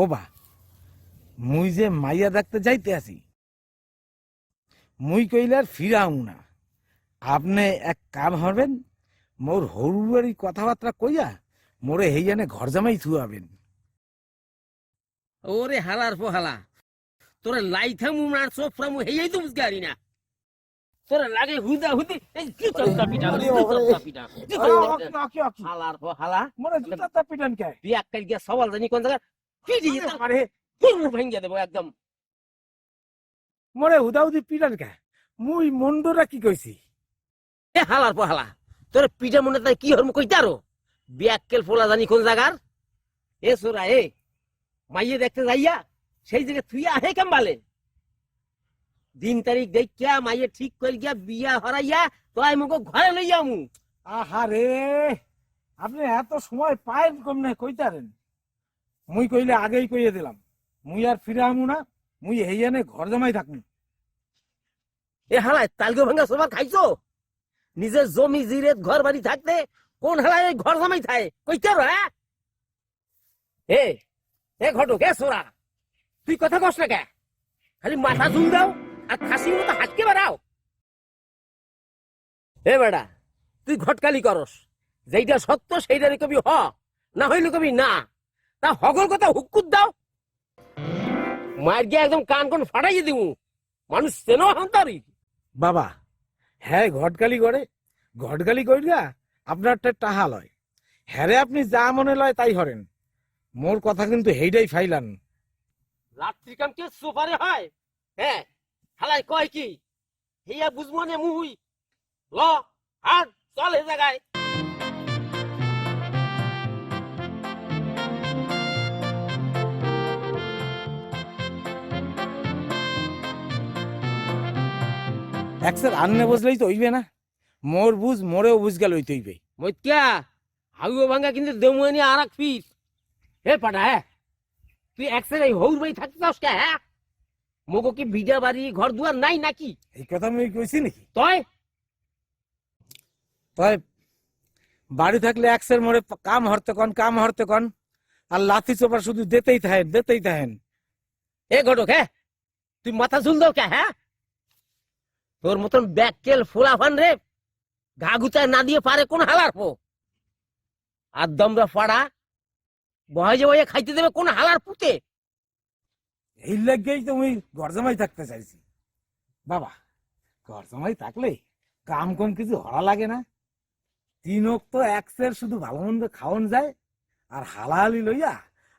বোবা, মুই যে মাইয়া দেখতে যাইতে আছি, মুই কইলে আর ফিরাও না। আপনি এক কাম হবেন, মোর হরুয়ারি কথাবার্তা কইয়া মোরে হেইয়ানে ঘর জামাই থুয়াবেন। ওরে হালার পো হালা, তোরা লাইথামু না সোফরামু হেই তো বুঝতে পারি না। তোরা লাগে হুদা হুদি এই কি চলতা পিটা হালার পো হালা মোরে জুতা পিটান কে? বিয়া কাল গিয়া সওয়াল জানি কোন জায়গা পিটি আরে ভাঙ্গিয়া দেবো একদম। মোরে হুদাউদি পিটান কে? মুই মন্ডরা কি কইছি? এ হালার পো হালা, তোর পিঠা মনে তাই কি হরমু কইতে আরো বিয়াক্কেল ফোলা জানি কোন জায়গার। এ সোরা এ মাইয়ে দেখতে যাইয়া সেই জায়গায় তুই আহে কেম বালে দিন তারিখ দেখিয়া মাইয়ে ঠিক করে গিয়া বিয়া হরাইয়া তোই মুখ ঘরে লই যামু। আহারে, আপনি এত সময় পায়েন কমনে কইতারেন? মুই কইলে আগেই কইয়ে দিলাম, মুই আর ফিরামু না, মুই হেইয়ানে ঘর জামাই থাকমু। এ হালায় তালগো ভাঙ্গা সবার খাইছো? নিজের জমি জিরে ঘর বাড়ি থাকতে কোন হালায় ঘর জামাই থাকে কইতে আরো? হ্যাঁ এ এ ঘটক এ সোরা, তুই কথা কস না কে? খালি মাথা ঝুল দাও আর খাসির মতো হাটকে বেড়াও। এ বেড়া, তুই ঘটকালি করস, যেইটা সত্য সেইটারে কবি হ, না হইলে কবি না। তা হগল কথা হুকুত দাও, মায়ের গিয়ে একদম কান কোন ফাটাইয়ে দিমু। মানুষ চেনো হান্তারি বাবা, হ্যাঁ ঘটকালি করে, ঘটকালি কইরা আপনারটা টাহা লয়, হ্যারে আপনি যা মনে লয় তাই হরেন। মোর কথা কিন্তু হেইডাই ফাইলান। রাত্রি কাম কে সোফারে হয়? হ্যাঁ হালাই কয় কি হিয়া বুঝবো নে মুই ল হাট চল হে জায়গায়। একসের আন্নে বুঝলেই তো হইবে না, মোর বুঝ মোরেও বুঝ গেল হইতে হইবে। মইত্যা হাগুও ভাঙ্গা কিন্তু দেমুয়ানি আর এক ফিস। হে পাটা হ্যাঁ, তুই একসের এই হৌর বাড়ি থাকতে চাস কে? হ্যাঁ মোগো কি ভিডা বাড়ি ঘর দুয়ার নাই নাকি? এই কথা আমি কইছি নাকি? তয় তয় বাড়ি থাকলে একসের মোড়ে কাম হরতে কন, কাম হরতে কন, আর লাথি চোপা শুধু দেতেই থাকেন, দেতেই থাকেন। এ ঘটক হ্যাঁ, তুই মাথা ঝুল দাও কে? হ্যাঁ তোর মতন ব্যাককেল ফোলাফান রে ঘা গুচায় না দিয়ে পারে কোন হালার পো? আর দমরা ফাড়া বহাই যে বহাই খাইতে দেবে কোন হালার পুতে? এই লাগেই তো আমি ঘর জামাই থাকতে চাইছি। বাবা, ঘর জামাই থাকলে কাম কোন কিছু হরা লাগে না, তিনক তো একসের শুধু ভালো মন্দ খাওয়ান যায়, আর হালাহালি লইয়া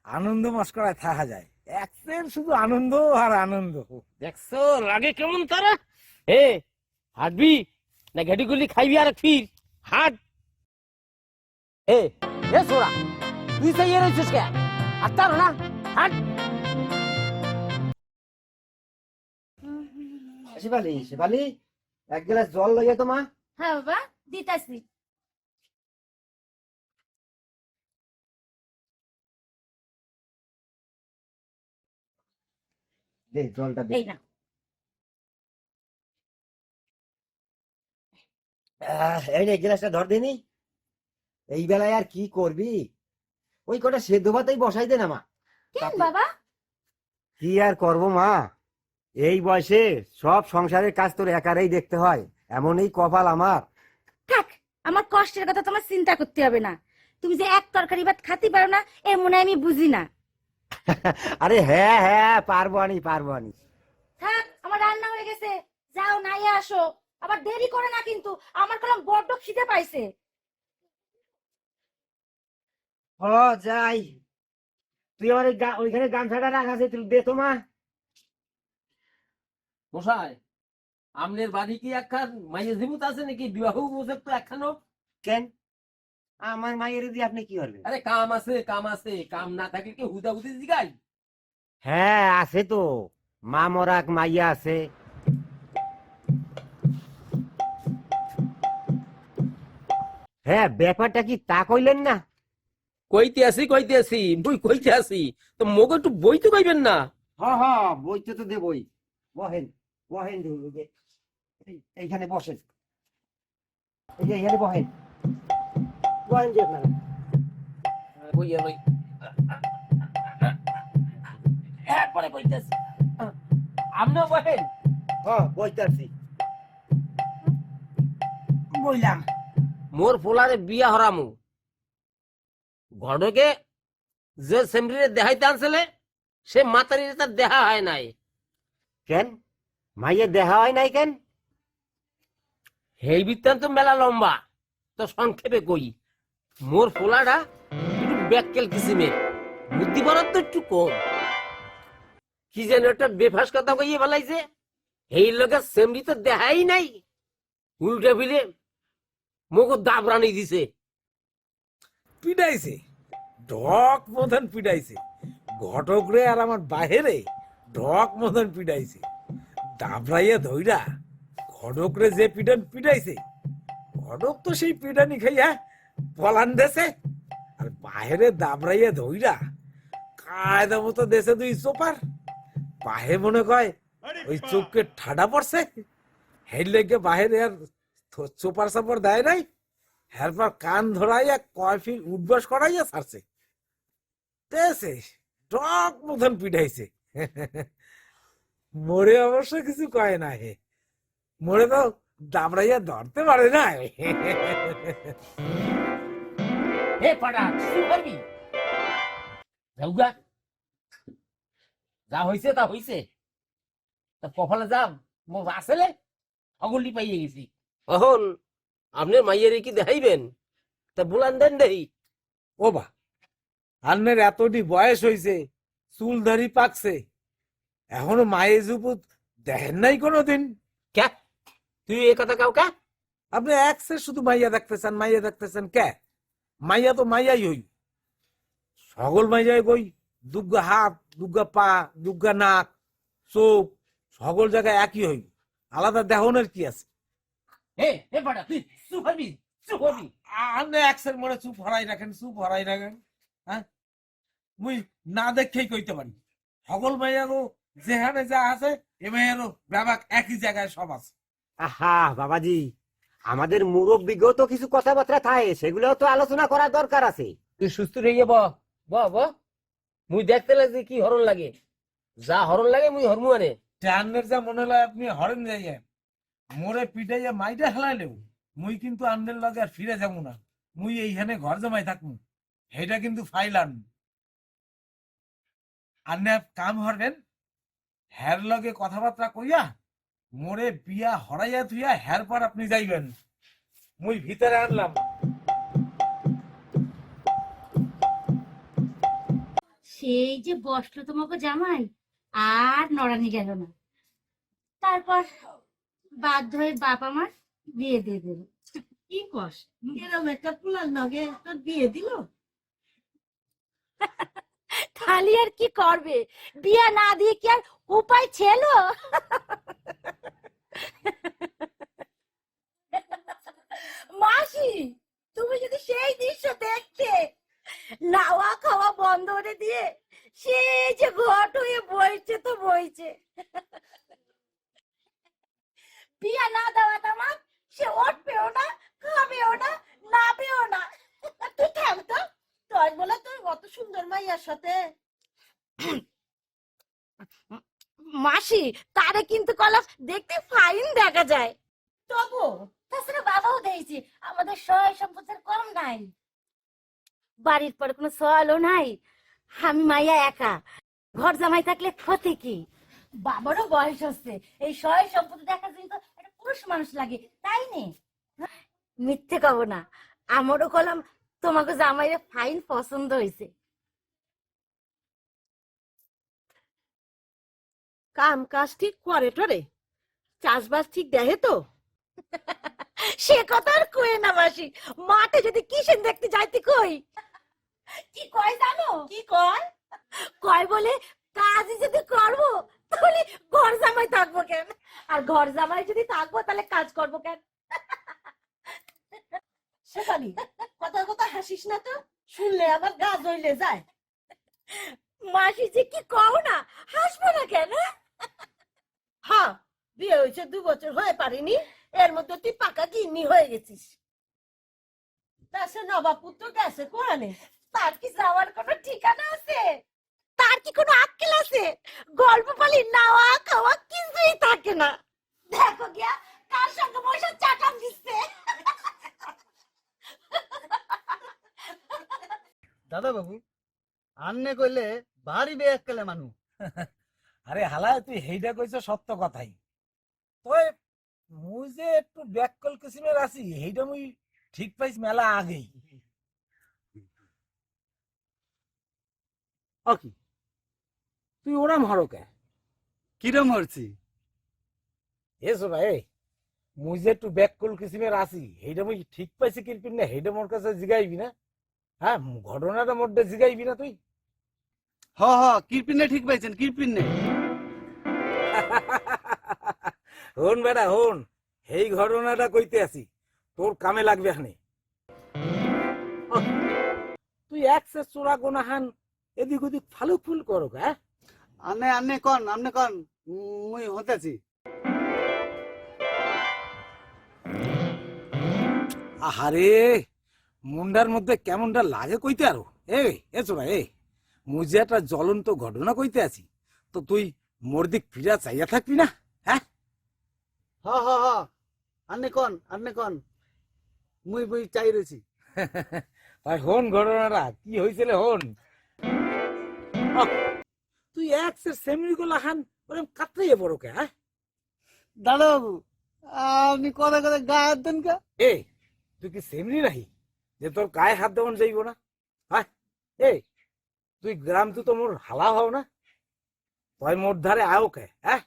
আনন্দ মস্করায় থাকা যায়। একসের শুধু আনন্দ আর আনন্দ। দেখছো লাগে কেমন তারা? এ হাঁটবি না ঘেটি গুলি খাইবি আর ফির হাট। এ এ সোরা, তুই চাইয়ে রয়েছিস কে? আর তার না হাট। শিবালি, শিবালি, এক গ্লাস জল লইয়া তো মা। হ্যাঁ বাবা, দিতাছি। দে জলটা দে। এই না। এই নে গ্লাসটা ধর দিনি। এই বেলায় আর কি করবি? ওই কটা সেদ্ধ ভাতেই বসাই দে না মা। কেন বাবা? কি আর করবো মা, এই বয়সে সব সংসারের কাজ তোর একারই দেখতে হয়, এমনই কপাল আমার। থাক, আমার কষ্টের কথা তোমার চিন্তা করতে হবে না। তুমি যে এক তরকারি ভাত খাতে পারো না এ মনে হয় আমি বুঝি না। আরে হ্যাঁ হ্যাঁ, পারবো আনি, পারবো আনি। থাক, আমার রান্না হয়ে গেছে, যাও নাই আসো। আবার দেরি করে না কিন্তু, আমার কলম বড্ড খিদে পাইছে। হ যাই, তুই আমার ওইখানে গামছাটা রাখা আছে, তুই দে তো মা। মশাই, আমনের বাড়ি কি একখান মাইয়ে জিমুত আছে নাকি? বিবাহ উপযোগ তো একখানো। কেন আমার মায়ের দিয়ে আপনি কি করবেন? আরে কাম আছে, কাম আছে, কাম না থাকে কি হুদা হুদি জিগাই? হ্যাঁ আছে তো, মা মরাক মাইয়া আছে। হ্যাঁ ব্যাপারটা কি তা কইলেন না? কইতে আছি মুই কইতে আছি, তো মোগো একটু বই তো কইবেন না? হ্যাঁ হ্যাঁ বইতে তো দেবই। বহেন বহেন, এইখানে বসেন, এই যে এখানে বহেন, বহেন যে আপনারা। বই আর বই। তারপরে কইতেছি আপনিও বহেন। হ্যাঁ বইতাছি। বললাম মোর পোলারে বিয়া হরামু, ঘটকে যে সেমরিরে দেখাইতে আনছিলে সে মাতারিরে তার দেখা হয় নাই। কেন মাইয়ে দেখা হয় নাই কেন? এই বৃত্তান্ত মেলা লম্বা, তো সংক্ষেপে কই মোর পোলাটা একটু ব্যাককেল কিসিমের, বুদ্ধি বরাদ তো একটু কম। কি যেন একটা বেফাস কথা কইয়ে ফেলাইছে, এই লোকের সেমরি তো দেখাই নাই, উল্টে ফিরে মুখ দাবরানি দিছে। পিটাইছে, ঢক মতন পিটাইছে, ঘটক রে আর আমার বাহিরে ঢক মতন পিটাইছে। দাবরাইয়া ধইরা ঘটক রে যে পিটান পিটাইছে, ঘটক তো সেই পিটানি খাইয়া পলান দেছে, আর বাহিরে দাবরাইয়া ধইরা কায়দা মতো দেশে দুই চোপার। বাহে মনে কয় ওই চোখকে ঠাডা পড়ছে, হেড লেগে বাহিরে আর চোপার চাপড় দেয় নাই, এরপর কান ধরাইয়া কয়ফি উঠবাস করাইয়া ছাড়ছে। দেশে টক মতন পিটাইছে। মোরে অবশ্য কিছু কয় না, হে মোরে তো দাবড়াইয়া ধরতে পারে না। হে পাড়া শুরু করবি, যাউগা যা হইছে তা হইছে, তা কপালে যা মোর আসলে অগলি পাইয়ে গেছি। এখন আপনি মাইয়ের কি দেখাইবেন, তা বুলান দেন দেই। ও বা, আন্নের এতটি বয়স হইছে, চুল দাড়ি পাকছে, এখনো মায়ে জুপুত দেখেন নাই কোনোদিন? কে তুই এ কথা কাউ কা? আপনি একসে শুধু মাইয়া দেখতেছেন, মাইয়া দেখতেছেন কে? মাইয়া তো মাইয়াই হই, সকল মাইয়াই কই দুগ্গা হাত, দুগ্গা পা, দুগ্গা নাক, চোখ, সকল জায়গায় একই হই, আলাদা দেহনের কি আছে? হে হে পাড়া তুই চুপ হবি, চুপ হবি। আপনি একসের মনে চুপ হরাই রাখেন, চুপ হরাই রাখেন। হ্যাঁ, মুই না দেখেই কইতে পারি, সকল মাইয়ারও যেখানে যা আছে এ মাইয়ারও ব্যাপার একই জায়গায় সব আছে। আহা বাবাজি, আমাদের মুরব্বিগও তো কিছু কথাবার্তা থাকে, সেগুলোও তো আলোচনা করার দরকার আছে। তুই সুস্থ রইয়ে ব ব ব, মুই দেখতে লাগে কি হরণ লাগে, যা হরণ লাগে মুই হরমু আনে। আন্নের যা মনে হয় আপনি হরেন যাইয়া মোরে পিটাইয়া মাইটা হেলাইলেও মুই কিন্তু আন্নের লগে আর ফিরে যাবো না, মুই এইখানে ঘর জমাই থাকবো, সেটা কিন্তু ফাইলান। আন্নে কাম হরবেন, হ্যার লগে কথাবার্তা কইয়া মোরে বিয়া হরাইয়া থুইয়া হ্যার পর আপনি যাইবেন। মুই ভিতরে আনলাম। সেই যে বসলো তোমাকে জামাই, আর নড়ানি গেল না। তারপর বাধ্য হয়ে বাপ আমার বিয়ে দিয়ে দিল। কি কস, এরম একটা পুলার নগে তোর বিয়ে দিল? খালি আর কি করবে, বিয়া না দিয়ে কি আর উপায় ছিল? মাসি, তুমি যদি সেই দৃশ্য দেখতে, নাওয়া খাওয়া বন্ধ করে দিয়ে সেই যে ঘট হয়ে বইছে তো বইছে। বিয়া না দেওয়া আমার, সে উঠবেও না, খাবেও না, নাবেও না। তুই থাম তো, তোর বলে তোর অত সুন্দর মাইয়ার সাথে। মাসি, তারে কিন্তু কলাস দেখতে ফাইন দেখা যায়। তবু তাছাড়া বাবাও দেখছি আমাদের সয় সম্পত্তির কম নাই, বাড়ির পরে কোনো সওয়ালও নাই, আমি মাইয়া একা, ঘর জামাই থাকলে ক্ষতি কি? বাবারও বয়স হচ্ছে, এই সয় সম্পত্তি দেখার জন্য তো একটা পুরুষ মানুষ লাগে, তাই নে? মিথ্যে কব না, আমারও কলাম তোমাকে জামাইরে ফাইন পছন্দ হয়েছে। কাম কাজ ঠিক করে টরে, চাষবাস ঠিক দেখে তো? সে কথা আর কই না মাসি, মাঠে যদি কিসেন দেখতে যাইতে কই, কি কয় জানো? কি কয়? কয় বলে কাজই যদি করবো তাহলে ঘর জামাই থাকবো কেন, আর ঘর জামাই যদি থাকবো তাহলে কাজ করবো কেন? শেফালি, কথা কথা হাসিস না তো, শুনলে আবার গা জ্বলে যায়। মাসি যে কি কও না, হাসবো না কেন? হ্যাঁ, বিয়ে হয়েছে 2 বছর হয়ে পারিনি, এর মধ্যে তুই পাকা গিন্নি হয়ে গেছিস। তা সে নবাবপুর তো গেছে কোয়ানে? তার কি যাওয়ার কোনো ঠিকানা আছে? তা তার কি কোনো আক্কেল আছে? গল্প বলি নাওয়া খাওয়া কিছুই থাকে না। দেখো গিয়া কার সঙ্গে বসে চাটাম দিচ্ছে। দাদা বাবু আন্নে কইলে ভারী বেয়াক্কেলে মানু। আরে হালা তুই হেইটা কইছ সত্য কথাই, তবে মুই যে একটু ব্যাককল কিসিমের আছি হেইটা মুই ঠিক পাইছি মেলা আগেই। অকি তুই ওরাম হরকে কিরম হরছি? এসো ভাই, মুই যে একটু ব্যাককল কিসিমের আছি হেইটা মুই ঠিক পাইছি কিরপিন না, হেইটা মোর কাছে জিগাইবি না? হ্যাঁ, ঘটনাটা মোটে জিগাইবি না তুই? হ হ কিরপিনে ঠিক পাইছেন, কিরপিনে। হন বেটা হন, এই ঘটনাটা কইতে আছি, তোর কামে লাগবে এখানে। তুই একসে চোরা গোনাহান এদিক ওদিক ফালু ফুল করো। হ্যাঁ, আন্নে আন্নে কন মুই হতেছি। আহারে মুন্ডার মধ্যে কেমনটা লাগে কইতে আরো। এ চোরা মুই যে একটা জ্বলন্ত ঘটনা কইতে আছি, তো তুই মোর দিক ফিরা চাইয়া থাকবি না? হ্যাঁ হ হ হ আন্নে কন মুই বই চাই রয়েছি। ভাই হন ঘটনাটা কি হয়েছিল হন। তুই একসের সেমরি গুলা হান ওরম কাতরাইয়া বড় কে? হ্যাঁ দাদা বাবু আপনি কথা কথা গায়ে হাত দেন কা? তুই কি সেমরি নাহি যে তোর গায়ে হাত দেওয়ান যাইব না? হ্যাঁ তুই গ্রাম তুই তো মোর হালা হও না, তুই মোর ধারে আও কে? হ্যাঁ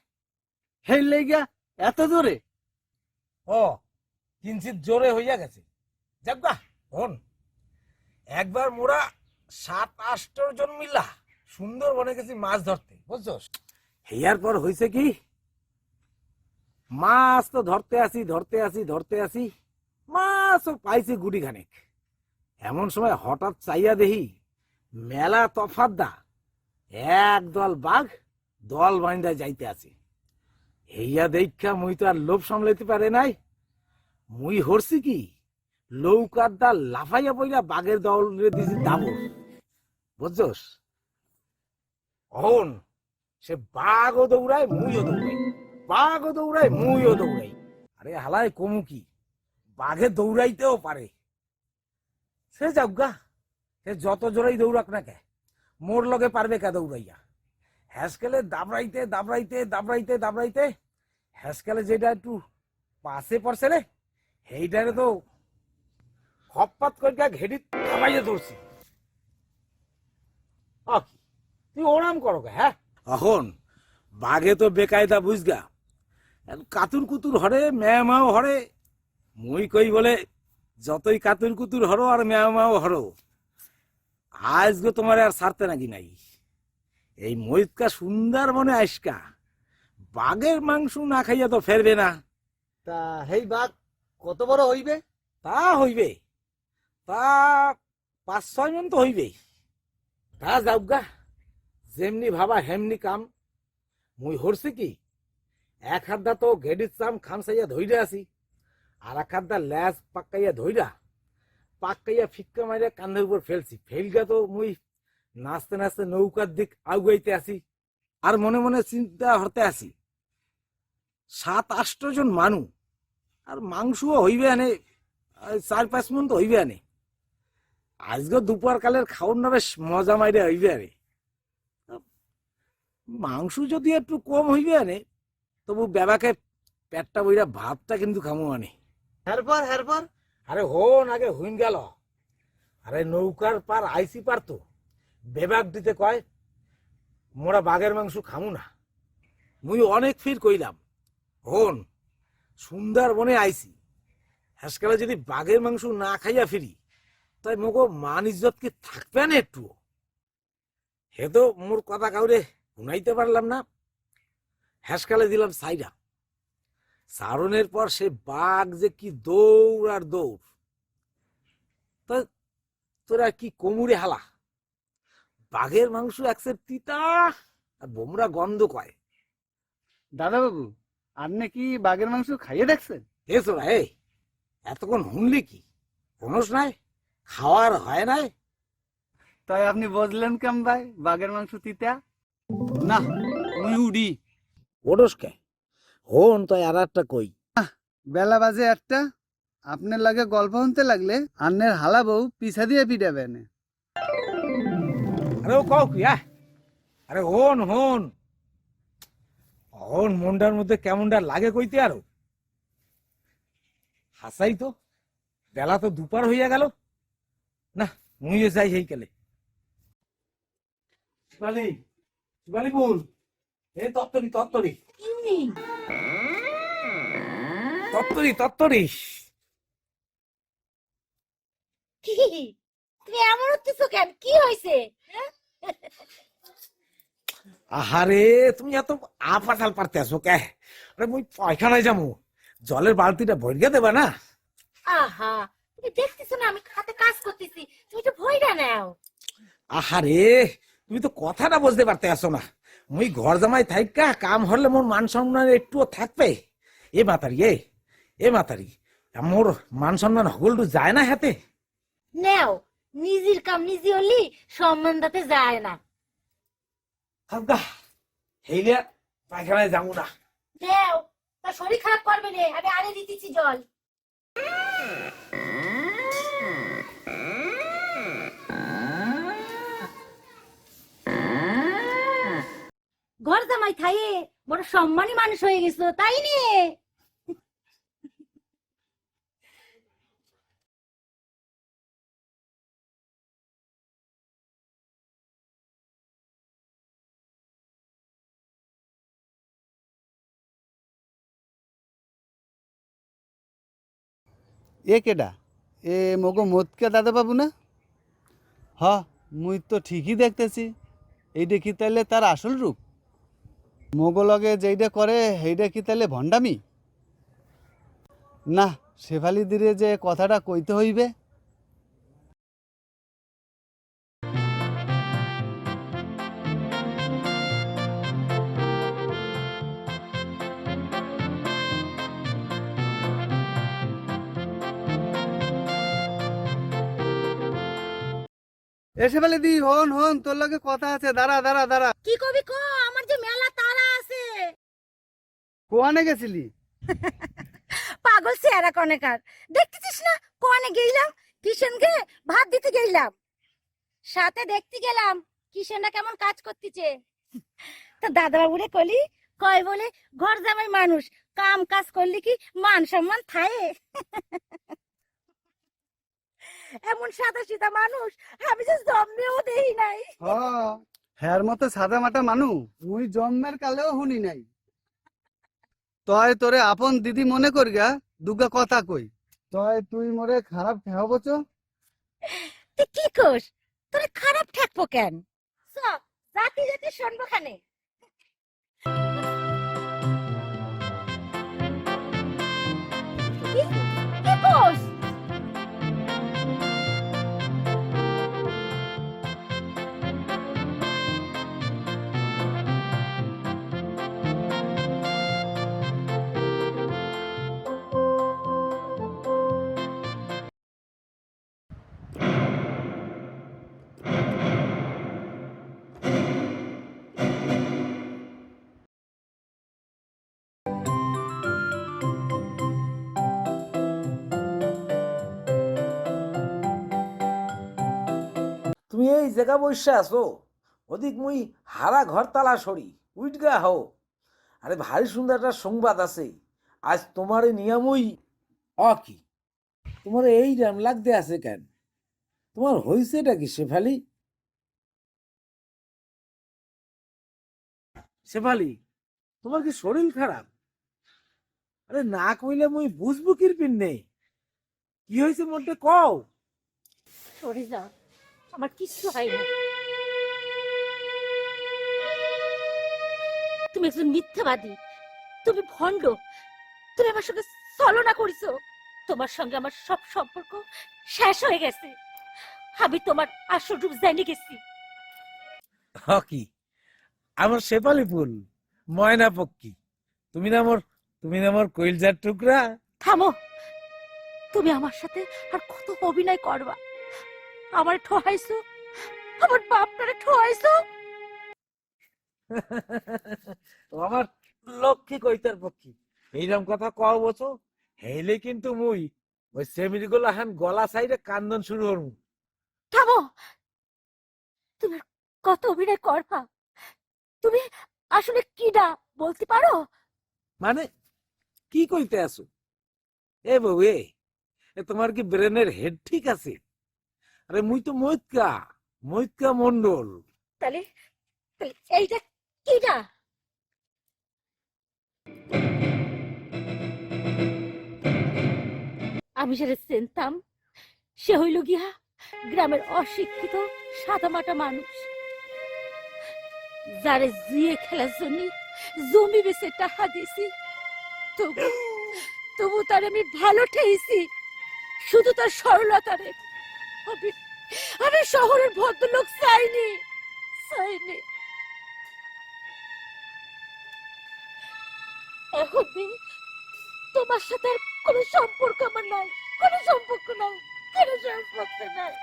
হেই লেগা এত জোরে? ও কিঞ্চিত জোরে হইয়া গেছে। যাক হন, একবার মোরা 7-8 জন মিলা সুন্দরবনে গেছি মাছ ধরতে, বুঝছস? হেয়ার পর হয়েছে কি, মাছ তো ধরতে আসি মাছও পাইছি গুটি খানেক। এমন সময় হঠাৎ চাইয়া দেখি মেলা তফাত দা একদল বাঘ দল বাঁধা যাইতে আছে। হেইয়া দেখা মুই তো আর লোভ সামলাইতে পারে নাই, মুই হরছি কি লৌকার দা লাফাইয়া পইরা বাঘের দলে দিছি দাবর, বুঝছস? অহন সে বাঘও দৌড়ায় মুইও দৌড়াই, বাঘও দৌড়ায় মুইও দৌড়াই। আরে হালায় কমু কি, বাঘে দৌড়াইতেও পারে। সে যাক গা, সে যত জোরেই দৌড়াক না কে, মোর লগে পারবে কে দৌড়াইয়া? হ্যাসকেলে দাবড়াইতে হ্যাসকেলে যেটা একটু পাশে পড়ছে রে, সেইটারে তো হপাত কইরা ঘেড়ি থামাইয়া ধরছি। তুই ওরাম করো কে? হ্যাঁ এখন বাঘে তো বেকায়দা বুঝগা, কাতুর কুতুর হরে ম্যাও হরে। মুই কই বলে যতই কাতুর কুতুর হরো আর ম্যাও হরো, আজকে তোমার আর ছাড়তে নাকি নাই। এই মহিতকা সুন্দরবনে আইসকা বাঘের মাংস না খাইয়া তো ফেরবে না। তা হেই বাঘ কত বড় হইবে? তা হইবে, তা 5-6 মন তো হইবে। তা যাও গা, যেমনি ভাবা হেমনি কাম। মুই হরছি কি, এক হাতটা তো গেডির চাম খামসাইয়া ধইরা আছি, আর এক হাতটা ল্যাস পাক্কাইয়া ফিক্কা মারিয়া কান্ধের উপর ফেলছি। ফেলগা তো মুই নাচতে নাচতে নৌকার দিক আগুয়াইতে আসি, আর মনে মনে চিন্তা হতে আসি 7-8 জন মানু, আর মাংসও হইবে আনে 4-5 মন তো হইবে আনে। আজকে দুপুর কালের খাওয়ার না বেশ মজা মাইরে হইবে আরে। মাংস যদি একটু কম হইবে আনে, তবু বেবাকে পেটটা বইরা ভাতটা কিন্তু খামো আনে। হেরপর আরে হন আগে হইন গেল। আরে নৌকার পার আইসি পারতো, বেবাক দিতে কয় মোরা বাঘের মাংস খামু না। মুই অনেক ফির কইলাম, হন সুন্দরবনে আইসি, আজকালে যদি বাঘের মাংস না খাইয়া ফিরি, তাই মগো মান ইজ্জত কি থাকবে না একটু? হে তো মোর কথা কাউরে শুনাইতে পারলাম না। হ্যাসকালে দিলাম সাইডা। সারণের পর সে বাঘ যে কি দৌড় আর দৌড়, তা তোরা কি কোমরে হালা। বাঘের মাংস একসের তিতা আর বোমরা গন্ধ কয়। দাদা বাবু আপনি কি বাঘের মাংস খাইয়ে দেখছেন? এ তোরা এতক্ষণ শুনলি কি, কোনস নাই খাওয়ার হয় নাই? তাই আপনি বুঝলেন কেম ভাই বাঘের মাংস তিতা না মুই উড়ি ওডস কে হন তাই আর একটা কই বেলা বাজে একটা আপনার লাগে গল্প শুনতে লাগলে আন্নের হালা বউ পিছা দিয়ে পিটাবেন আরে ও কও কি আরে হন হন হন মনটার মধ্যে কেমনটা লাগে কইতে আরো হাসাই তো বেলা তো দুপার হইয়া গেল না মুইও যাই সেই কেলে শিবালি শিবালি বল এ তত্তরি তত্তরি তত্তরি তত্তরি কি তুমি এমন হচ্ছিস কেন? কি হয়েছে? আহারে তুমি এত আপাটাল পারতে আসো কে আরে মুই পায়খানায় যাবো জলের বালতিটা ভরিয়ে দেবা না আহা, তুমি দেখতেছো না আমি হাতে কাজ করতেছি, তুমি তো ভয়টা নাও। আহারে তুমি তো কথাটা বুঝতে পারতে আসো না মুই ঘর জামাই থাইকা কাম হলে মোর মান সম্মান একটুও থাকবে এ মাতারি এ মাতারি মোর মান সম্মান হগলটু যায় না হাতে নাও, নিজের কাম নিজে হলি সম্মান দাতে যায় না। থাকা হেইলে পায়খানায় যাবো না নাও, তার শরীর খারাপ করবে না, আমি আনে দিতেছি জল। ঘর জামাই থাইয়ে বড় সম্মানী মানুষ হয়ে গেছো তাই নিয়ে। এ কেডা এ মগো মতকে দাদা বাবু না হ মুই তো ঠিকই দেখতেছি এইটা কি তাইলে তার আসল রূপ মগো লগে যেইটা করে সেইটা কি তাইলে ভণ্ডামি না শেফালি দিরে যে কথাটা কইতে হইবে এসে ফেলে দি হন হন তোর লগে কথা আছে দাঁড়া দাঁড়া দাঁড়া কি কবি কো, আমার যে মেলা তারা আছে। কোয়ানে গেছিলি পাগল চেহারা কনেকার, দেখতেছিস না কোয়ানে গেলাম, কিষেনকে ভাত দিতে গেলাম, সাথে দেখতে গেলাম কিষেনটা কেমন কাজ করতেছে। তো দাদা বাবুরে কলি কয় বলে ঘর জামাই মানুষ কাম কাজ করলে কি মান সম্মান থাকে? এমন সাদা সিধা মানুষ আমি যে জন্মেও দেই নাই। হ্যার মতো সাদা মাটা মানু মুই জন্মের কালেও শুনি নাই তয় তোরে আপন দিদি মনে করিয়া দুগা কথা কই তয় তুই মোরে খারাপ ঠেহাবছ তুই কি কোস? তোরে খারাপ ঠেকবো কেন? জাতি জাতি শুনবো খানে। কি কোস? তুমি এই জায়গা বসে আছো ওদিক মুই হারা ঘর তালা সরি উইটগা হও আরে ভারী সুন্দর একটা সংবাদ আছে আজ তোমারে নিয়মই কি তোমার এই রাম লাগতে আছে কেন তোমার হয়েছেটা কি শেফালি শেফালি তোমার কি শরীর খারাপ আরে না কইলে মুই বুঝবো কিরপিন নেই কি হয়েছে মনটা কও সরে যাও, আমার কিচ্ছু হয়নি। তুমি একজন মিথ্যাবাদী, তুমি ভণ্ড, তুমি আমার সঙ্গে ছলনা করেছো। তোমার সঙ্গে আমার সব সম্পর্ক শেষ হয়ে গেছে, আমি তোমার আসল রূপ জেনে গেছি। কি আমার শেফালি ফুল ময়না পক্ষী তুমি না আমার কইলজার টুকরা থামো, তুমি আমার সাথে আর কত অভিনয় করবা? আমার ঠহাইছো, আমার বাপটারে ঠোয়াইছো। ও আমার লক্ষ্মী কইতার পক্ষী এইরকম কথা কও বছো, হেলে কিন্তু মুই ওই সেমিরি গুলো এখন গলা সাইডে কান্দন শুরু হরমু। থামো, তুমি কত অভিনয় করবা? তুমি আসলে কিডা বলতে পারো? মানে কি কইতে আসো? এ বউ এ তোমার কি ব্রেনের হেড ঠিক আছে? আরে মুই তো মৈতকা মন্ডল। তাহলে তাহলে এইটা কিডা? আমি যারা চিনতাম সে হইল গিয়া গ্রামের অশিক্ষিত সাদামাটা মানুষ, যারে জিয়ে খেলার জন্য জমি বেচে টাকা দিছি। তবু তবু তার আমি ভালো ঠেইছি, শুধু তার সরলতারে। আমি আমি শহরের ভদ্রলোক চাইনি। এখন তোমার সাথে আর কোনো সম্পর্ক আমার নাই, কোনো সম্পর্ক নাই, কোনো সম্পর্ক নাই।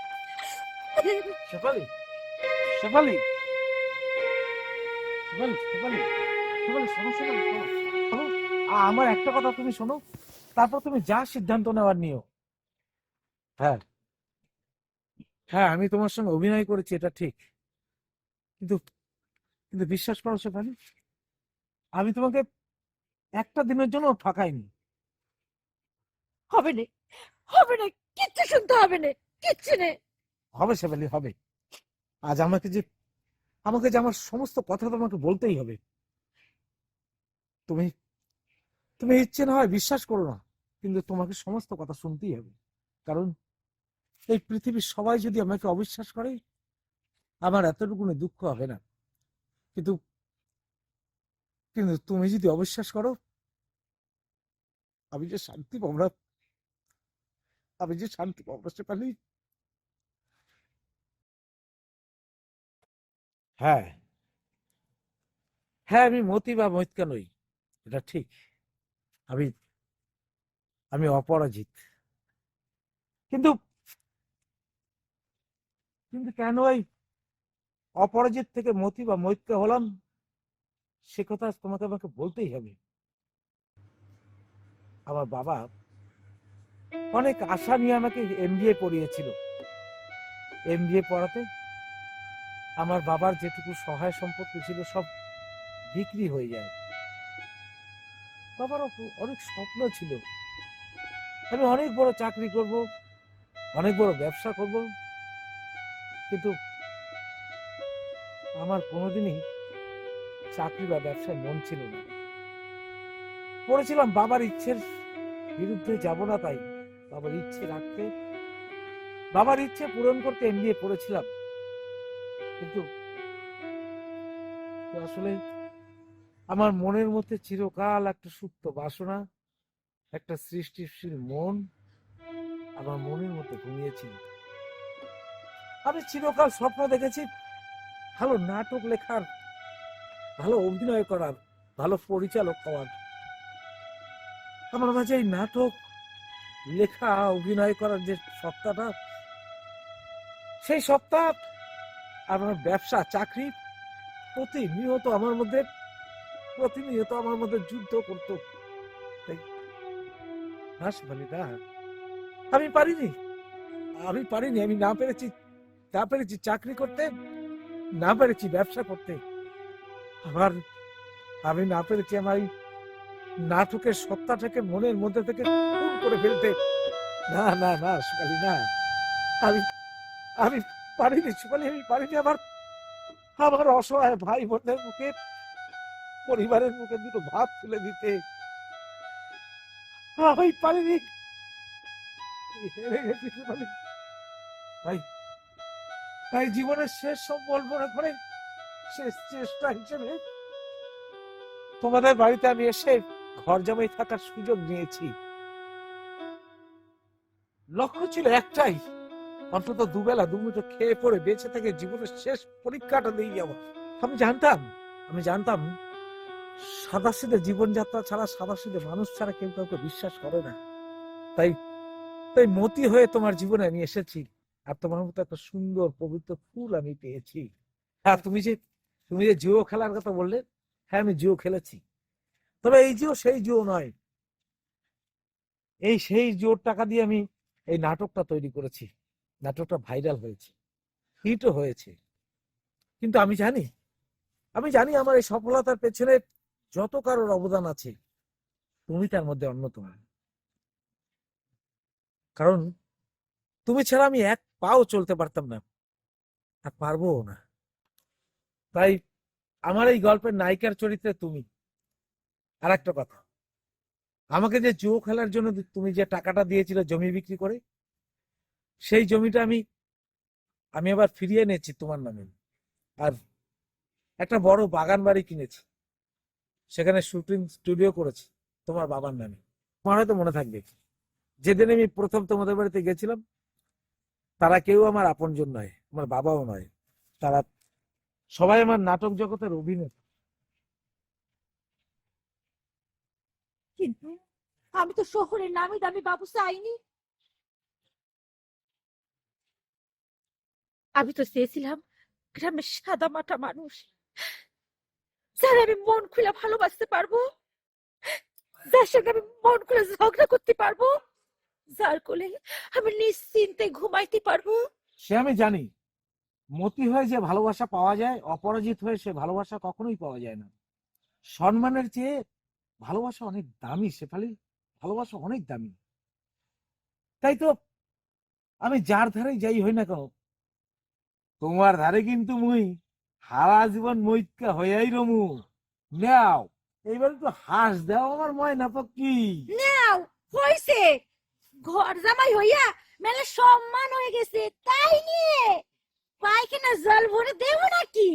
শেফালি, শেফালি, শেফালি, শেফালি, শেফালি, শোনো, শোনো, শোনো, শোনো। আমার একটা কথা তুমি শোনো, তারপর তুমি যা সিদ্ধান্ত নেওয়ার নিও। হ্যাঁ, হ্যাঁ, আমি তোমার সঙ্গে অভিনয় করেছি, এটা ঠিক, কিন্তু কিন্তু বিশ্বাস করো শেফালি, আমি তোমাকে একটা দিনের জন্য ঠকাইনি। হবে না, হবে না, কিচ্ছু শুনতে হবে না, কিচ্ছু নেই। হবে শেফালি, হবে। আজ আমাকে যে আমার সমস্ত কথা তোমাকে বলতেই হবে। তুমি তুমি ইচ্ছে না হয় বিশ্বাস করো না, কিন্তু তোমাকে সমস্ত কথা শুনতেই হবে। কারণ এই পৃথিবীর সবাই যদি আমাকে অবিশ্বাস করে, আমার এতটুকু দুঃখ হবে না। কিন্তু কিন্তু তুমি যদি অবিশ্বাস করো, আমি যে শান্তি পাবো না, আমি যে শান্তি পাবো শেফালি। হ্যাঁ, হ্যাঁ, আমি মতি বা মৈতকা নই, এটা ঠিক। আমি আমি অপরাজিত। কিন্তু কিন্তু কেন এই অপরাজিত থেকে মতি বা মৈতকা হলাম, সে কথা আজ তোমাকে আমাকে বলতেই হবে। আমার বাবা অনেক আশা নিয়ে আমাকে এমবিএ পড়িয়েছিল। এমবিএ পড়াতে আমার বাবার যেটুকু সহায় সম্পত্তি ছিল সব বিক্রি হয়ে যায়। বাবার অনেক স্বপ্ন ছিল, আমি অনেক বড় চাকরি করব, অনেক বড় ব্যবসা করব, কিন্তু আমার কোনোদিনই চাকরি বা ব্যবসায় মন ছিল না। পড়েছিলাম বাবার ইচ্ছের বিরুদ্ধে যাব না, তাই বাবার ইচ্ছে রাখতে, বাবার ইচ্ছে পূরণ করতে এমবিএ পড়েছিলাম। কিন্তু আসলে আমার মনের মধ্যে চিরকাল একটা সুপ্ত বাসনা, একটা সৃষ্টিশীল মন আমার মনের মধ্যে ঘুমিয়েছিল। আমি চিরকাল স্বপ্ন দেখেছি ভালো নাটক লেখার, ভালো অভিনয় করার, ভালো পরিচালক হওয়ার। আমার মাঝে এই নাটক লেখা, অভিনয় করার যে সত্তাটা, সেই সত্তা আমার ব্যবসা, চাকরি প্রতিনিয়ত আমার মধ্যে যুদ্ধ করতো। আমি পারিনি, আমি না পেরেছি চাকরি করতে, না পেরেছি ব্যবসা করতে, আবার আমি না পেরেছি আমার নাটকের সত্তাটাকে মনের মধ্যে থেকে খুন করে ফেলতে। না না না সুকালি, না, আমি আমি পারিনি সুকালি, আমি পারিনি আমার আমার অসহায় ভাই বোনের মুখে, পরিবারের মুখে দুটো ভাত তুলে দিতে। আমি পারিনি, হেরে গেছি সুকালি। ভাই তাই জীবনের শেষ সম্বল মনে করে, শেষ চেষ্টা হিসেবে তোমাদের বাড়িতে আমি এসে ঘর জামাই থাকার সুযোগ নিয়েছি। লক্ষ্য ছিল একটাই, অন্তত দুবেলা দুমুঠো খেয়ে পড়ে বেঁচে থেকে জীবনের শেষ পরীক্ষাটা দিয়ে যাবো। আমি জানতাম সাদাসিধে জীবনযাত্রা ছাড়া, সাদাসিধে মানুষ ছাড়া কেউ কাউকে বিশ্বাস করে না। তাই তাই মতি হয়ে তোমার জীবনে আমি এসেছি, আর তোমার মতো একটা সুন্দর পবিত্র ফুল আমি পেয়েছি। আর তুমি যে জুয়ো খেলার কথা বললে, হ্যাঁ আমি জুয়ো খেলেছি, তবে এই জুয়ো সেই জুয়ো নয়। সেই জুয়োর টাকা দিয়ে আমি এই নাটকটা তৈরি করেছি। নাটকটা ভাইরাল হয়েছে, হিটও হয়েছে। কিন্তু আমি জানি আমার এই সফলতার পেছনে যত কারোর অবদান আছে, তুমি তার মধ্যে অন্যতম। কারণ তুমি ছাড়া আমি এক পাও চলতে পারতাম না, আর পারবোও না। তাই আমার এই গল্পের নায়িকার চরিত্রে তুমি। আর একটা কথা, আমাকে যে জুয়ো খেলার জন্য তুমি যে টাকাটা দিয়েছিলে জমি বিক্রি করে, সেই জমিটা আমি আবার ফিরিয়ে এনেছি তোমার নামে। আর একটা বড় বাগান বাড়ি কিনেছি, সেখানে শুটিং স্টুডিও করেছি তোমার বাবার নামে। তোমার হয়তো মনে থাকবে, যেদিন আমি প্রথম তোমাদের বাড়িতে গেছিলাম, তারা কেউ আমার আপনজন নয়, আমার বাবাও নয়, তারা সবাই আমার নাটক জগতের অভিনেতা। কিন্তু আমি তো শহরের নামি দামি বাবু চাইনি। আমি তো চেয়েছিলাম গ্রামের সাদা মাটা মানুষ, যার আমি মন খুলে ভালোবাসতে পারবো, যার সঙ্গে আমি মন খুলে ঝগড়া করতে পারবো, যার কোলে আমি নিশ্চিন্তে ঘুমাইতে পারবো। সে আমি জানি, মতি হয়ে যে ভালোবাসা পাওয়া যায়, অপরাজিত হয়ে সে ভালোবাসা কখনোই পাওয়া যায় না। সম্মানের চেয়ে ভালোবাসা অনেক দামি, শেফালি, ভালোবাসা অনেক দামি। তাই তো আমি যার ধারে যাই হই না কেন, তোমার ধারে কিন্তু মুই হারা জীবন মইতকা হইয়াই রমু। নাও এইবার একটু হাস দাও আমার ময়না পক্ষী। নাও হইছে, ঘর জামাই হইয়া মেলে সম্মান হয়ে গেছে, তাই নিয়ে পায়খানা জল ভরে দেবো নাকি?